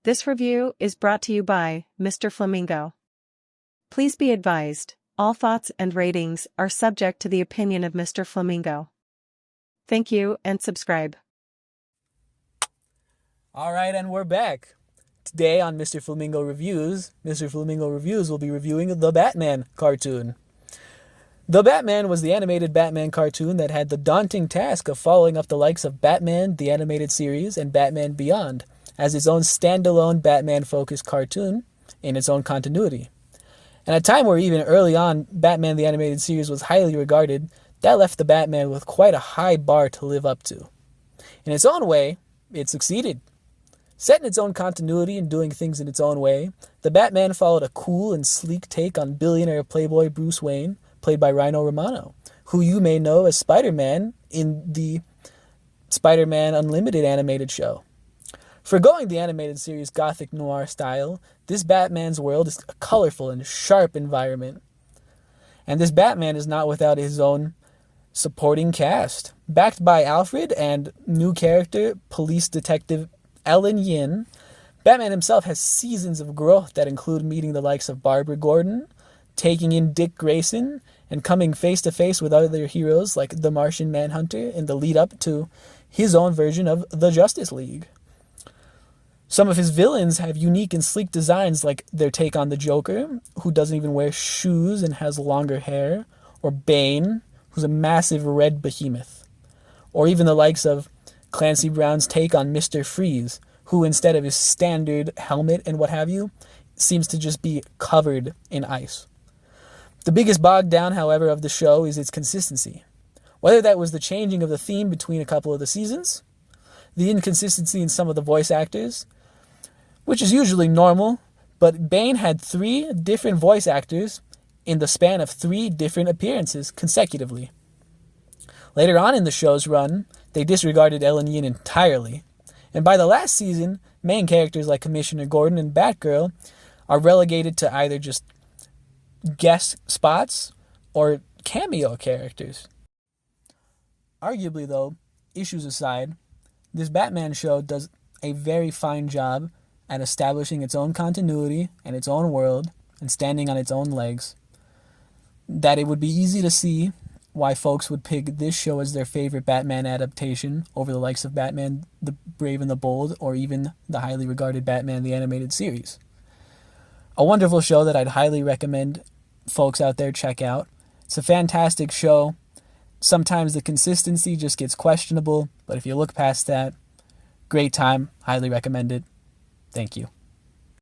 This review is brought to you by Mr. Flamingo. Please be advised, all thoughts and ratings are subject to the opinion of Mr. Flamingo. Thank you and subscribe. All right, and we're back. Today on Mr. Flamingo Reviews, Mr. Flamingo Reviews will be reviewing the Batman cartoon. The Batman was the animated Batman cartoon that had the daunting task of following up the likes of Batman, the animated series, and Batman Beyond, as its own standalone Batman-focused cartoon in its own continuity. And at a time where even early on Batman the animated series was highly regarded, that left the Batman with quite a high bar to live up to. In its own way, it succeeded. Set in its own continuity and doing things in its own way, the Batman followed a cool and sleek take on billionaire playboy Bruce Wayne, played by Rhino Romano, who you may know as Spider-Man in the Spider-Man Unlimited animated show. Forgoing the animated series' gothic noir style, this Batman's world is a colorful and sharp environment. And this Batman is not without his own supporting cast. Backed by Alfred and new character, police detective Ellen Yin, Batman himself has seasons of growth that include meeting the likes of Barbara Gordon, taking in Dick Grayson, and coming face to face with other heroes like the Martian Manhunter in the lead up to his own version of the Justice League. Some of his villains have unique and sleek designs, like their take on the Joker, who doesn't even wear shoes and has longer hair, or Bane, who's a massive red behemoth. Or even the likes of Clancy Brown's take on Mr. Freeze, who instead of his standard helmet and what have you, seems to just be covered in ice. The biggest bog down, however, of the show is its consistency. Whether that was the changing of the theme between a couple of the seasons, the inconsistency in some of the voice actors, which is usually normal, but Bane had 3 different voice actors in the span of 3 different appearances consecutively. Later on in the show's run, they disregarded Ellen Yin entirely, and by the last season, main characters like Commissioner Gordon and Batgirl are relegated to either just guest spots or cameo characters. Arguably though, issues aside, this Batman show does a very fine job at establishing its own continuity and its own world and standing on its own legs, that it would be easy to see why folks would pick this show as their favorite Batman adaptation over the likes of Batman the Brave and the Bold, or even the highly regarded Batman the Animated Series. A wonderful show that I'd highly recommend folks out there check out. It's a fantastic show. Sometimes the consistency just gets questionable, but if you look past that, great time, highly recommend it. Thank you.